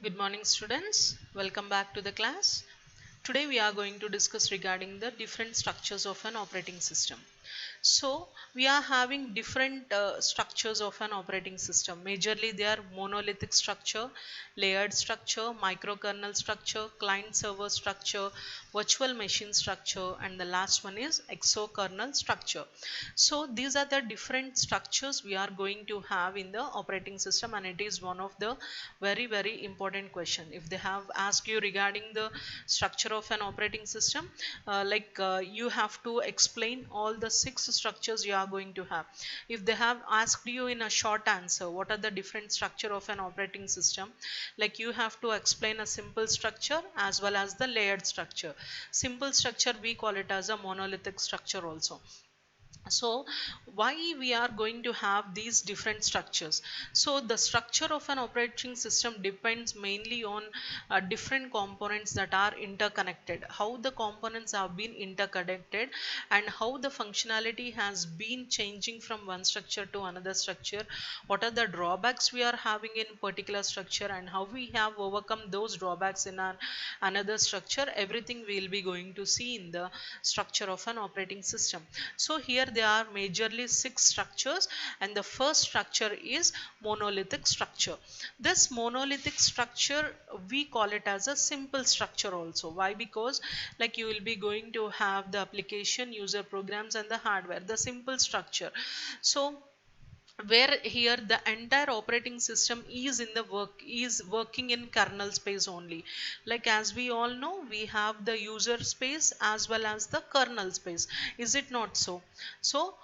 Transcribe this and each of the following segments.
Good morning students, welcome back to the class. Today we are going to discuss regarding the different structures of an operating system. So we are having different structures of an operating system. Majorly they are monolithic structure, layered structure, microkernel structure, client server structure, virtual machine structure, and the last one is exokernel structure. So these are the different structures we are going to have in the operating system, and it is one of the very important question. If they have asked you regarding the structure of an operating system, you have to explain all the six structures you are going to have. If they have asked you in a short answer what are the different structure of an operating system, like you have to explain a simple structure as well as the layered structure. Simple structure we call it as a monolithic structure also. So why we are going to have these different structures? So the structure of an operating system depends mainly on different components that are interconnected, how the components have been interconnected, and how the functionality has been changing from one structure to another structure, what are the drawbacks we are having in particular structure, and how we have overcome those drawbacks in our another structure. Everything we will be going to see in the structure of an operating system. So here there are majorly six structures, and the first structure is monolithic structure. This monolithic structure we call it as a simple structure also. Why? Because like you will be going to have the application, user programs, and the hardware, the simple structure. So where here the entire operating system is in the working in kernel space only. Like as we all know, we have the user space as well as the kernel space, is it not so? So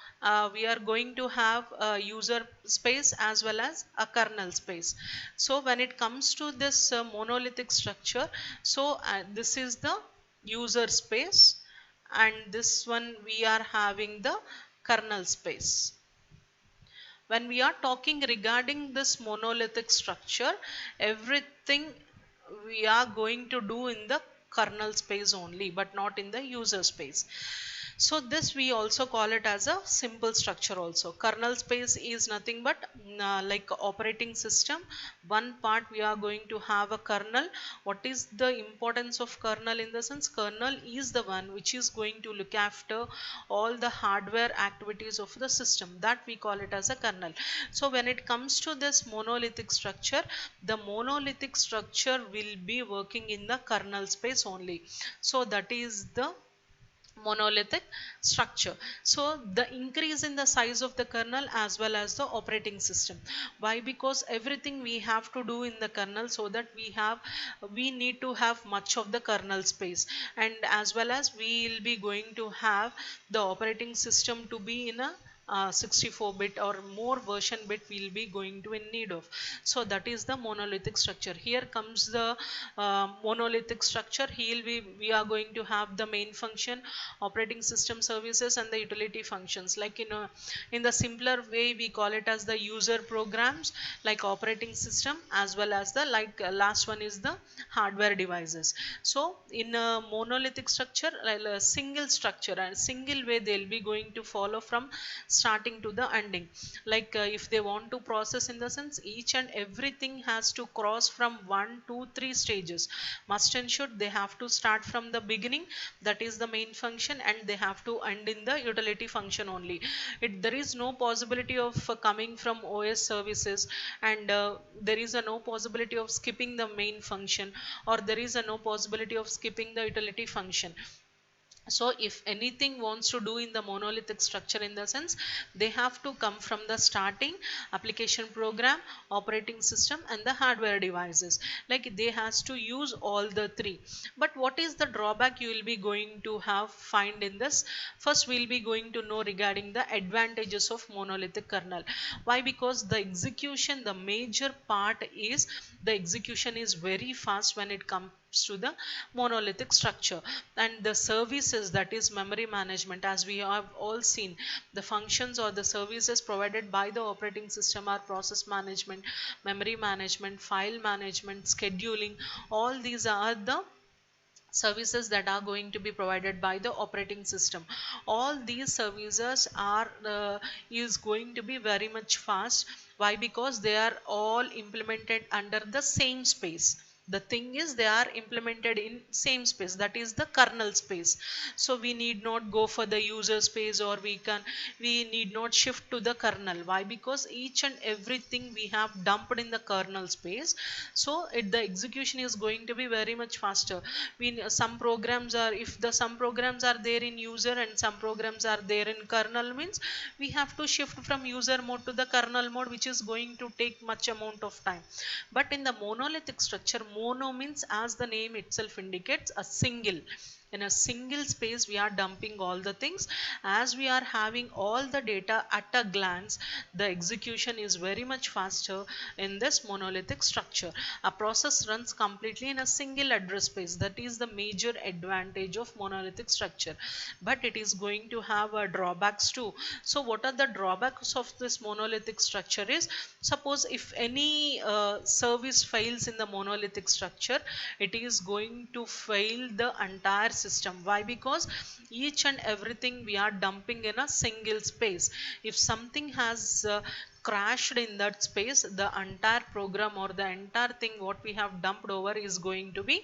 we are going to have a user space as well as a kernel space. So when it comes to this monolithic structure, so this is the user space, and this one we are having the kernel space. When we are talking regarding this monolithic structure, everything we are going to do in the kernel space only, but not in the user space. So this we also call it as a simple structure also. Kernel space is nothing but like operating system. One part we are going to have a kernel. What is the importance of kernel? In the sense, kernel is the one which is going to look after all the hardware activities of the system, that we call it as a kernel. So when it comes to this monolithic structure, the monolithic structure will be working in the kernel space only. So that is the monolithic structure. So the increase in the size of the kernel as well as the operating system. Why? Because everything we have to do in the kernel, so that we need to have much of the kernel space, and as well as we will be going to have the operating system to be in a 64-bit or more version bit we'll be going to in need of. So that is the monolithic structure. Here comes the monolithic structure. We are going to have the main function, operating system services, and the utility functions. Like in the simpler way we call it as the user programs, like operating system, as well as the last one is the hardware devices. So in a monolithic structure, like a single structure and single way they'll be going to follow from starting to the ending. Like if they want to process, in the sense each and everything has to cross from 1 2 3 stages. Must and should they have to start from the beginning, that is the main function, and they have to end in the utility function only. There is no possibility of coming from OS services, and there is a no possibility of skipping the main function, or there is a no possibility of skipping the utility function. So if anything wants to do in the monolithic structure, in the sense they have to come from the starting, application program, operating system, and the hardware devices. Like they has to use all the three. But what is the drawback you will be going to have find in this? First we'll be going to know regarding the advantages of monolithic kernel. Why? Because the execution, the major part is the execution is very fast when it comes to the monolithic structure. And the services, that is memory management, as we have all seen, the functions or the services provided by the operating system are process management, memory management, file management, scheduling. All these are the services that are going to be provided by the operating system. All these services are is going to be very much fast. Why? Because they are all implemented under the same space. The thing is they are implemented in same space, that is the kernel space. So we need not go for the user space, or we need not shift to the kernel. Why? Because each and everything we have dumped in the kernel space, so the execution is going to be very much faster. Some programs are, if the some programs are there in user and some programs are there in kernel, means we have to shift from user mode to the kernel mode, which is going to take much amount of time. But in the monolithic structure, mono means, as the name itself indicates, a single. In a single space we are dumping all the things. As we are having all the data at a glance, the execution is very much faster in this monolithic structure. A process runs completely in a single address space. That is the major advantage of monolithic structure. But it is going to have drawbacks too. So what are the drawbacks of this monolithic structure is, suppose if any service fails in the monolithic structure, it is going to fail the entire system. Why? Because each and everything we are dumping in a single space. If something has crashed in that space, the entire program or the entire thing what we have dumped over is going to be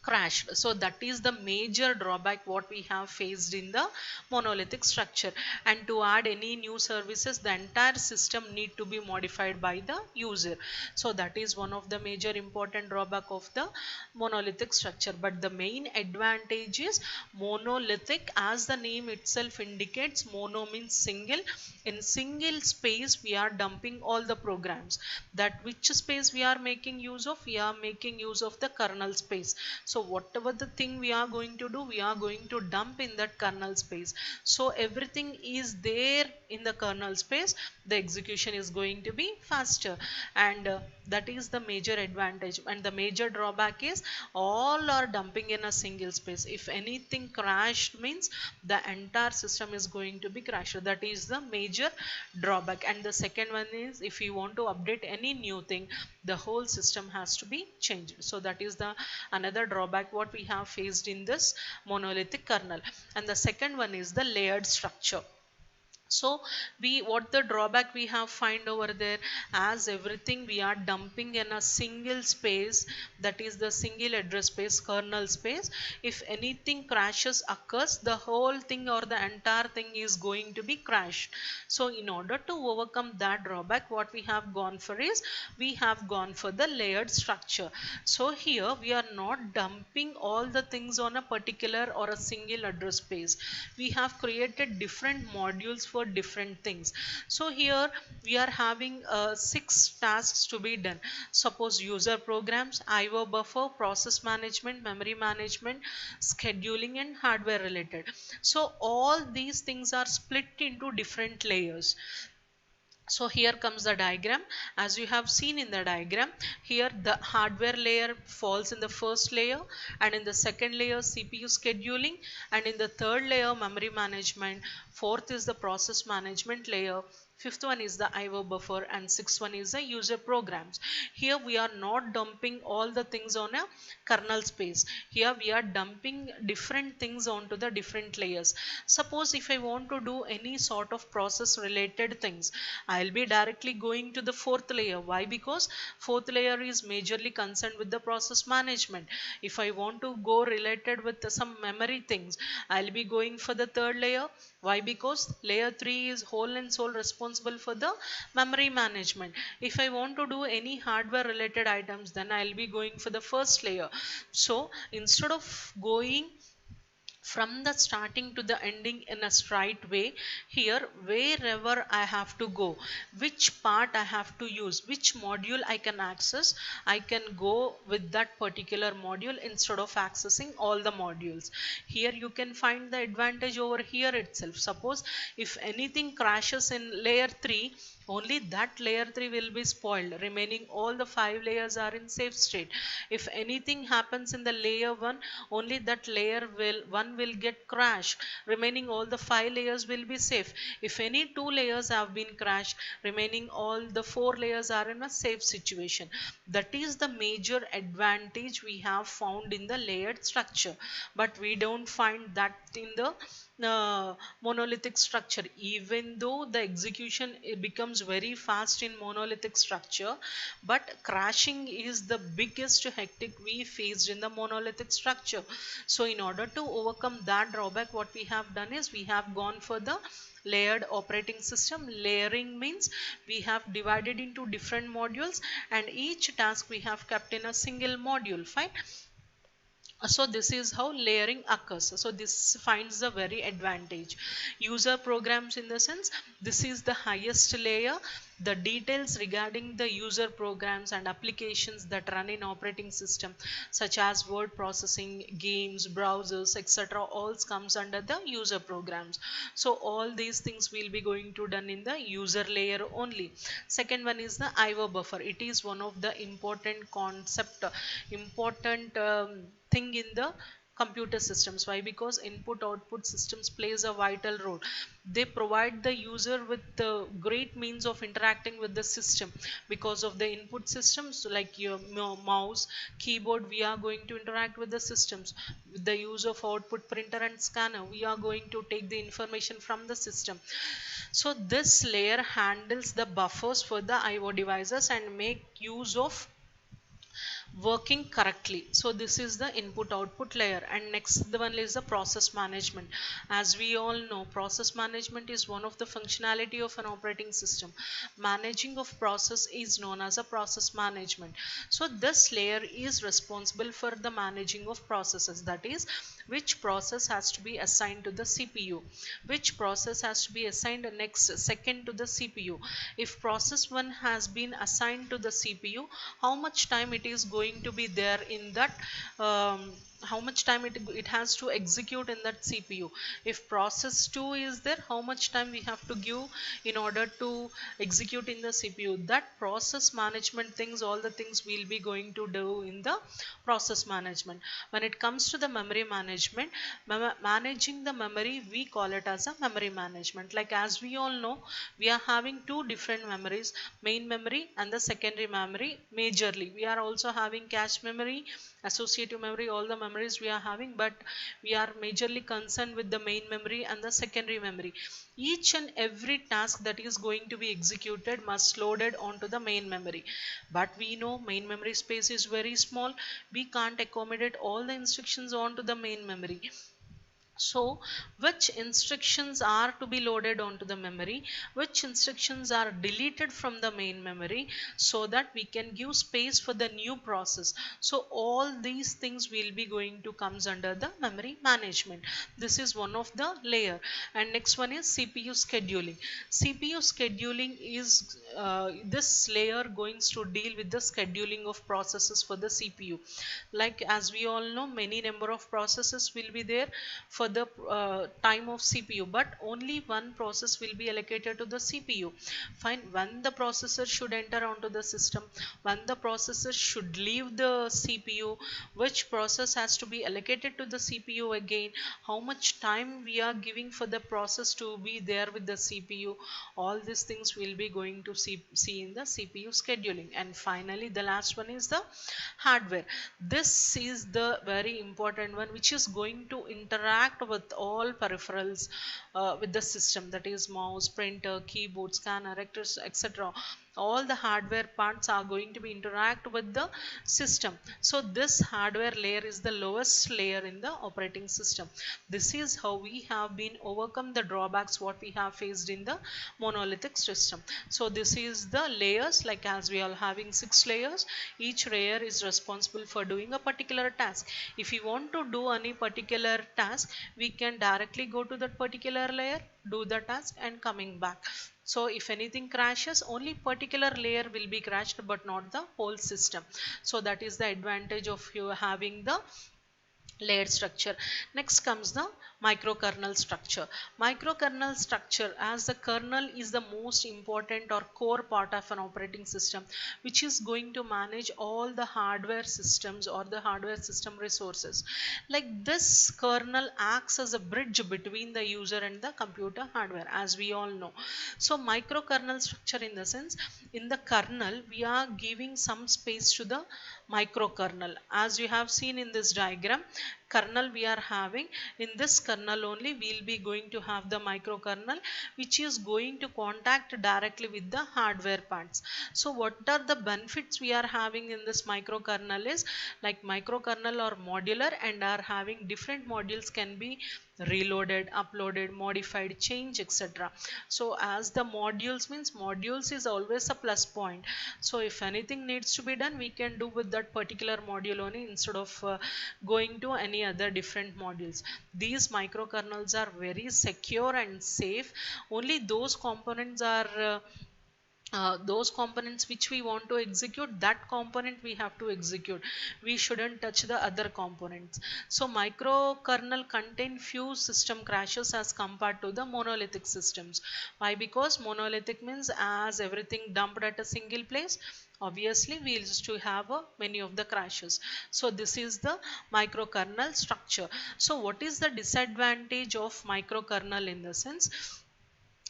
crashed. So that is the major drawback what we have faced in the monolithic structure. And to add any new services, the entire system need to be modified by the user. So that is one of the major important drawback of the monolithic structure. But the main advantage is monolithic, as the name itself indicates. Mono means single. In single space we are dumping all the programs. That which space we are making use of? We are making use of the kernel space. So whatever the thing we are going to do, we are going to dump in that kernel space. So everything is there in the kernel space, the execution is going to be faster. And that is the major advantage. And the major drawback is all are dumping in a single space. If anything crashed, means the entire system is going to be crashed. That is the major drawback. And the second one is, if you want to update any new thing, the whole system has to be changed. So that is the another drawback what we have faced in this monolithic kernel. And the second one is the layered structure. So what the drawback we have find over there, as everything we are dumping in a single space, that is the single address space, kernel space. If anything crashes occurs, the whole thing or the entire thing is going to be crashed. So in order to overcome that drawback, what we have gone for is, we have gone for the layered structure. So here we are not dumping all the things on a particular or a single address space. We have created different modules for different things. So here we are having 6 tasks to be done. Suppose user programs, IO buffer, process management, memory management, scheduling, and hardware related. So all these things are split into different layers. So here comes the diagram. As you have seen in the diagram, here the hardware layer falls in the first layer, and in the second layer CPU scheduling, and in the third layer memory management, fourth is the process management layer, fifth one is the IO buffer, and sixth one is the user programs. Here we are not dumping all the things on a kernel space. Here we are dumping different things onto the different layers. Suppose if I want to do any sort of process related things, I'll be directly going to the fourth layer. Why? Because fourth layer is majorly concerned with the process management. If I want to go related with some memory things, I'll be going for the third layer. Why? Because layer 3 is whole and sole responsible for the memory management. If I want to do any hardware related items, then I'll be going for the first layer. So instead of going from the starting to the ending in a straight way, here wherever I have to go, which part I have to use, which module I can access, I can go with that particular module instead of accessing all the modules. Here you can find the advantage over here itself. Suppose if anything crashes in layer 3, only that layer 3 will be spoiled. Remaining all the 5 layers are in safe state. If anything happens in the layer 1, only that layer 1 will get crashed. Remaining all the 5 layers will be safe. If any 2 layers have been crashed, remaining all the 4 layers are in a safe situation. That is the major advantage we have found in the layered structure. But we don't find that in the monolithic structure. Even though the execution becomes very fast in monolithic structure, but crashing is the biggest hectic we faced in the monolithic structure. So in order to overcome that drawback, what we have done is we have gone for the layered operating system. Layering means we have divided into different modules, and each task we have kept in a single module. Fine. So this is how layering occurs. So this finds the very advantage. User programs, in the sense, this is the highest layer. The details regarding the user programs and applications that run in operating system, such as word processing, games, browsers, etc., all comes under the user programs. So all these things will be going to done in the user layer only. Second one is the IO buffer. It is one of the important concept, important thing in the computer systems. Why? Because input output systems plays a vital role. They provide the user with the great means of interacting with the system. Because of the input systems like your mouse, keyboard, we are going to interact with the systems. With the use of output printer and scanner, we are going to take the information from the system. So this layer handles the buffers for the IO devices and make use of working correctly. So this is the input output layer. And next the one is the process management. As we all know, process management is one of the functionality of an operating system. Managing of process is known as a process management. So this layer is responsible for the managing of processes. That is, which process has to be assigned to the CPU, which process has to be assigned next second to the CPU. If process 1 has been assigned to the CPU, how much time it is going to be there in that, how much time it has to execute in that CPU. If process 2 is there, how much time we have to give in order to execute in the CPU. That process management things, all the things we'll be going to do in the process management. When it comes to the memory management, managing the memory, we call it as a memory management. Like as we all know, we are having two different memories, main memory and the secondary memory. Majorly we are also having cache memory, associative memory, all the memories we are having, but we are majorly concerned with the main memory and the secondary memory. Each and every task that is going to be executed must loaded onto the main memory, but we know main memory space is very small. We can't accommodate all the instructions onto the main memory. So which instructions are to be loaded onto the memory, which instructions are deleted from the main memory, so that we can give space for the new process. So all these things will be going to comes under the memory management. This is one of the layer. And next one is CPU scheduling. CPU scheduling is this layer going to deal with the scheduling of processes for the CPU. Like as we all know, many number of processes will be there for the time of CPU, but only one process will be allocated to the CPU. Fine. When the processor should enter onto the system, when the processor should leave the CPU, which process has to be allocated to the CPU again, how much time we are giving for the process to be there with the CPU, all these things will be going to see in the CPU scheduling. And finally the last one is the hardware. This is the very important one, which is going to interact with all peripherals with the system, that is mouse, printer, keyboard, scanner, etc. All the hardware parts are going to be interact with the system. So this hardware layer is the lowest layer in the operating system. This is how we have been overcome the drawbacks what we have faced in the monolithic system. So this is the layers. Like as we are having 6 layers, each layer is responsible for doing a particular task. If we want to do any particular task, we can directly go to that particular layer, do the task and coming back. So if anything crashes, only particular layer will be crashed, but not the whole system. So that is the advantage of you having the layered structure. Next comes the microkernel structure. Microkernel structure, as the kernel is the most important or core part of an operating system, which is going to manage all the hardware systems or the hardware system resources. Like this kernel acts as a bridge between the user and the computer hardware, as we all know. So microkernel structure, in the sense, in the kernel we are giving some space to the microkernel. As you have seen in this diagram, kernel we are having. In this kernel only we'll be going to have the microkernel, which is going to contact directly with the hardware parts. So what are the benefits we are having in this microkernel is, like microkernel are modular and are having different modules can be reloaded, uploaded, modified, changed, etc. So as the modules means, modules is always a plus point. So if anything needs to be done, we can do with that particular module only instead of going to any other different modules. These microkernels are very secure and safe. Only those components are those components which we want to execute, that component we have to execute. We shouldn't touch the other components. So microkernel contain few system crashes as compared to the monolithic systems. Why? Because monolithic means as everything dumped at a single place, obviously we used to have many of the crashes. So this is the microkernel structure. So what is the disadvantage of microkernel? In the sense,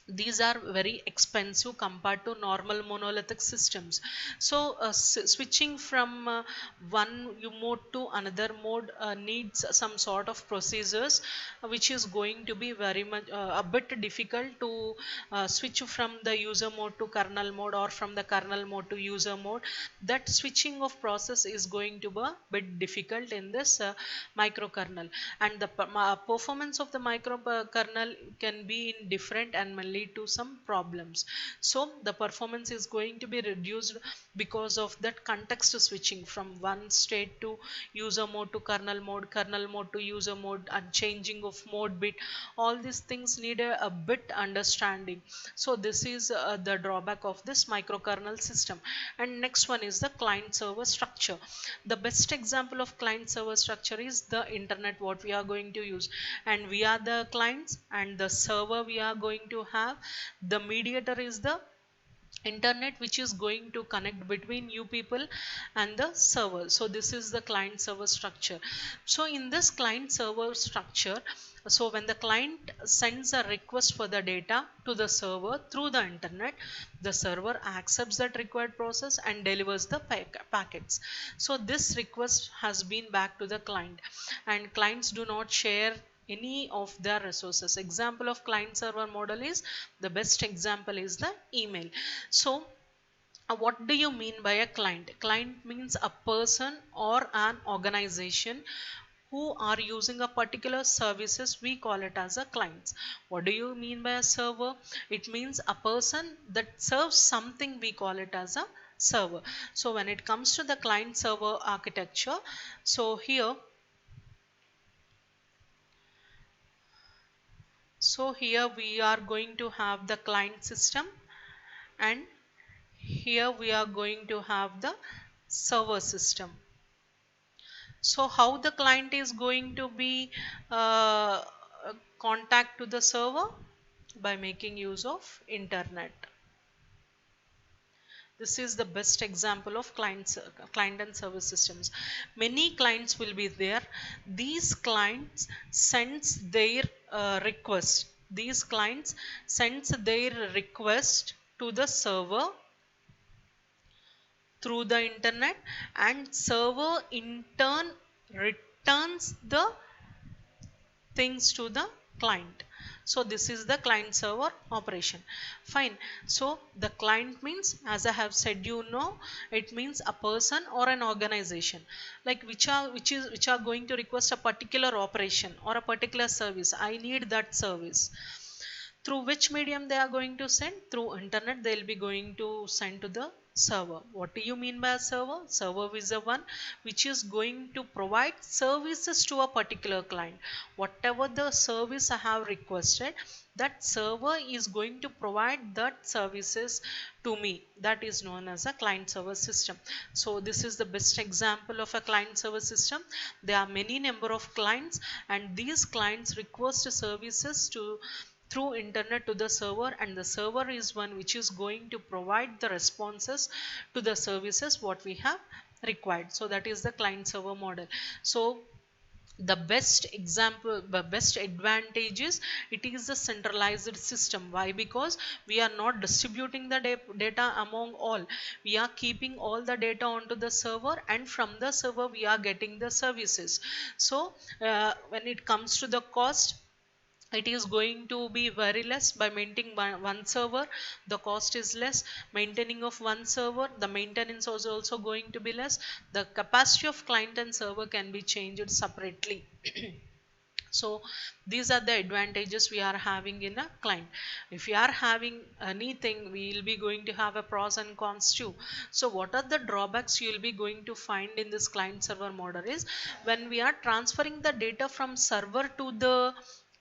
these are very expensive compared to normal monolithic systems. So switching from one mode to another mode needs some sort of procedures, which is going to be very much a bit difficult to switch from the user mode to kernel mode, or from the kernel mode to user mode. That switching of process is going to be a bit difficult in this microkernel, and the performance of the microkernel can be in different and may lead to some problems. So the performance is going to be reduced because of that context switching from one state to user mode to kernel mode to user mode, and changing of mode bit. All these things need a bit understanding. So this is the drawback of this microkernel system. And next one is the client server structure. The best example of client server structure is the internet what we are going to use, and we are the clients, and the server we are going to have. The mediator is the internet, which is going to connect between you people and the server. So this is the client server structure. So in this client server structure, so when the client sends a request for the data to the server through the internet, the server accepts that required process and delivers the packets. So this request has been back to the client, and clients do not share any of their resources. Example of client server model is, the best example is the email. So what do you mean by a client? Client means a person or an organization who are using a particular services, we call it as a clients. What do you mean by a server? It means a person that serves something, we call it as a server. So when it comes to the client server architecture, so here we are going to have the client system, and here we are going to have the server system. So how the client is going to be contact to the server? By making use of internet. This is the best example of client and service systems. Many clients will be there. These clients sends their request. These clients sends their request to the server through the internet, and server in turn returns the things to the client. So this is the client server operation. Fine. So the client means, as I have said, it means a person or an organization, like which are going to request a particular operation or a particular service. I need that service. Through which medium they are going to send? Through internet they will be going to send to the server. What do you mean by a server? Server is the one which is going to provide services to a particular client. Whatever the service I have requested, that server is going to provide that services to me. That is known as a client server system. So this is the best example of a client server system. There are many number of clients, and these clients request services through internet to the server, and the server is one which is going to provide the responses to the services what we have required. So that is the client server model. So the best example, the best advantage is it is a centralized system. Why? Because we are not distributing the data among all. We are keeping all the data onto the server, and from the server we are getting the services. So when it comes to the cost, it is going to be very less. By maintaining one server, the cost is less. Maintaining of one server, the maintenance is also going to be less. The capacity of client and server can be changed separately. So these are the advantages we are having in a client. If we are having anything, we will be going to have a pros and cons too. So what are the drawbacks you will be going to find in this client server model is, when we are transferring the data from server to the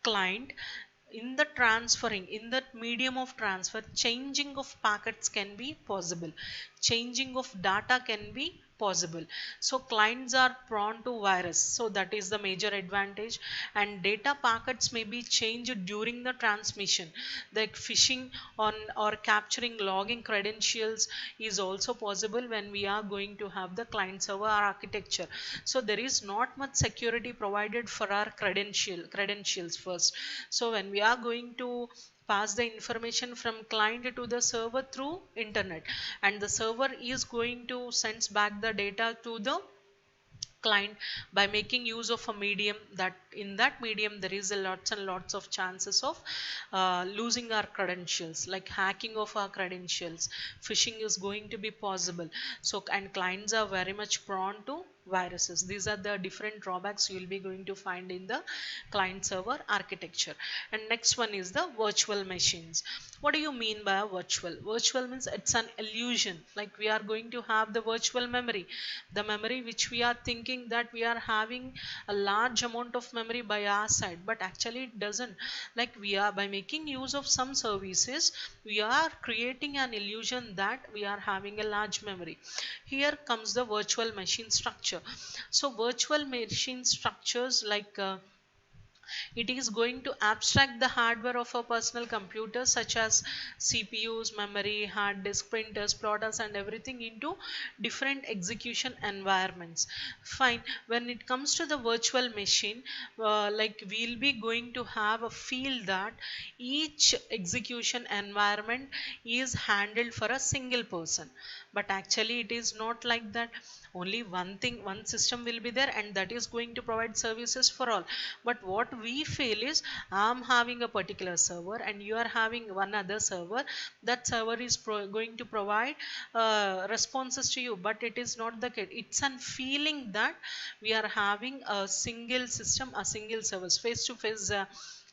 client, in the transferring, in that medium of transfer, changing of packets can be possible, changing of data can be possible. So clients are prone to virus, so that is the major advantage. And data packets may be changed during the transmission, like phishing on or capturing logging credentials is also possible when we are going to have the client server architecture. So there is not much security provided for our credentials first. So when we are going to pass the information from client to the server through internet, and the server is going to sends back the data to the client by making use of a medium, that in that medium there is a lots and lots of chances of losing our credentials, like hacking of our credentials. Phishing is going to be possible. So, and clients are very much prone to viruses. These are the different drawbacks you will be going to find in the client server architecture. And next one is the virtual machines. What do you mean by a virtual means it's an illusion, like we are going to have the virtual memory, the memory which we are thinking that we are having a large amount of memory by our side, but actually it doesn't. Like we are, by making use of some services, we are creating an illusion that we are having a large memory. Here comes the virtual machine structure. So virtual machine structures, like it is going to abstract the hardware of a personal computer, such as CPUs, memory, hard disk, printers, plotters, and everything into different execution environments. Fine. When it comes to the virtual machine, like we'll be going to have a feel that each execution environment is handled for a single person. But actually it is not like that. Only one thing, one system will be there, and that is going to provide services for all. But what we feel is, I'm having a particular server and you are having one other server. That server is going to provide responses to you, but it is not the case. It's an feeling that we are having a single system, a single service, face to face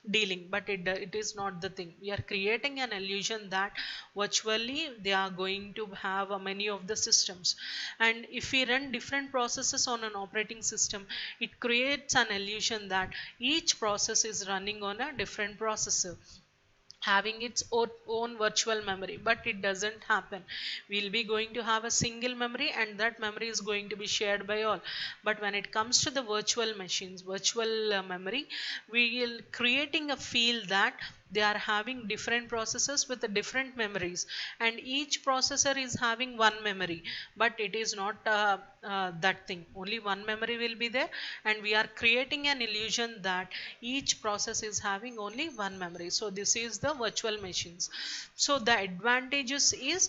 dealing, but it is not the thing. We are creating an illusion that virtually they are going to have many of the systems. And if we run different processes on an operating system, it creates an illusion that each process is running on a different processor, having its own virtual memory. But it doesn't happen. We'll be going to have a single memory, and that memory is going to be shared by all. But when it comes to the virtual machines, virtual memory, we will creating a feel that they are having different processors with the different memories, and each processor is having one memory. But it is not that thing. Only one memory will be there, and we are creating an illusion that each process is having only one memory. So this is the virtual machines. So the advantages is,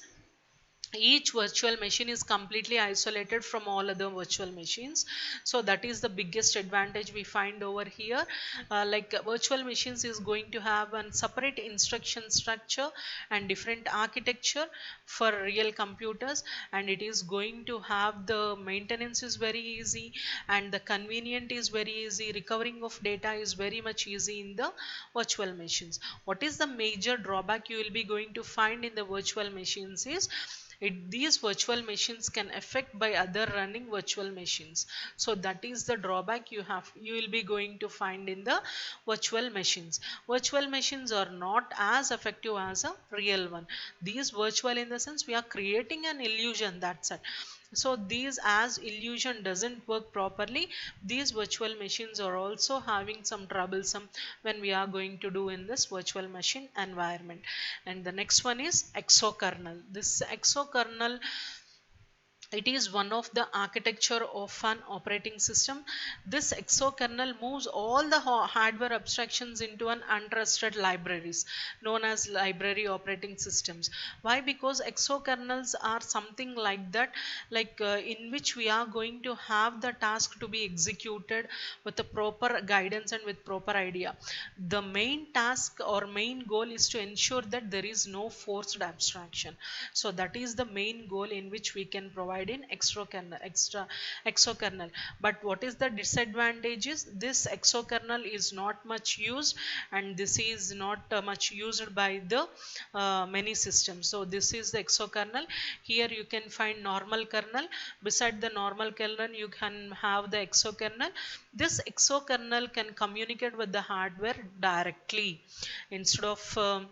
each virtual machine is completely isolated from all other virtual machines. So that is the biggest advantage we find over here. Like virtual machines is going to have a separate instruction structure and different architecture for real computers, and it is going to have the maintenance is very easy, and the convenient is very easy. Recovering of data is very much easy in the virtual machines. What is the major drawback you will be going to find in the virtual machines is, these virtual machines can affect by other running virtual machines. So that is the drawback you will be going to find in the virtual machines. Virtual machines are not as effective as a real one. These virtual, in the sense we are creating an illusion, that's it. So these, as illusion doesn't work properly, these virtual machines are also having some troublesome when we are going to do in this virtual machine environment. And the next one is exokernel. This exokernel it is one of the architecture of an operating system. This exokernel moves all the hardware abstractions into an untrusted libraries known as library operating systems. Why? Because exokernels are something like that, in which we are going to have the task to be executed with the proper guidance and with proper idea. The main task or main goal is to ensure that there is no forced abstraction. So that is the main goal in which we can provide in exokernel. But what is the disadvantage is this exokernel is not much used, and this is not much used by the many systems. So this is the exokernel. Here you can find normal kernel. Beside the normal kernel you can have the exokernel. This exokernel can communicate with the hardware directly instead of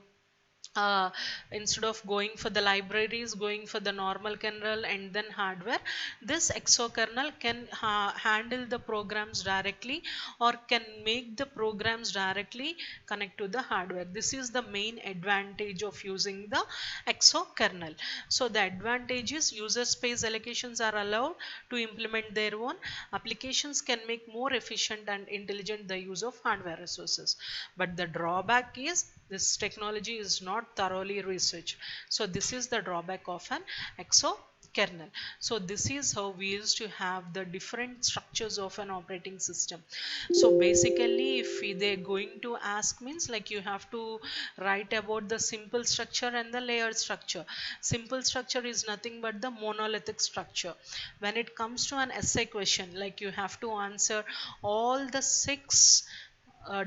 uh, instead of going for the libraries, going for the normal kernel and then hardware. This exokernel can handle the programs directly, or can make the programs directly connect to the hardware. This is the main advantage of using the exokernel. So the advantage is user space allocations are allowed to implement their own. Applications can make more efficient and intelligent the use of hardware resources. But the drawback is this technology is not thoroughly researched. So this is the drawback of an exokernel. So this is how we used to have the different structures of an operating system. So basically, if they're going to ask, means like you have to write about the simple structure and the layered structure. Simple structure is nothing but the monolithic structure. When it comes to an essay question, like you have to answer all the 6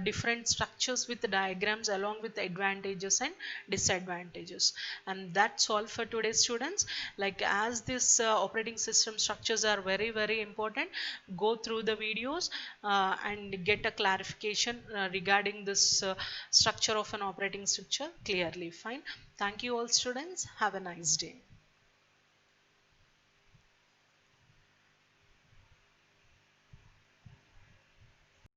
different structures with the diagrams along with the advantages and disadvantages. And that's all for today, students. Like, as this operating system structures are very important, go through the videos and get a clarification regarding this structure of an operating structure clearly. Fine. Thank you all, students. Have a nice day.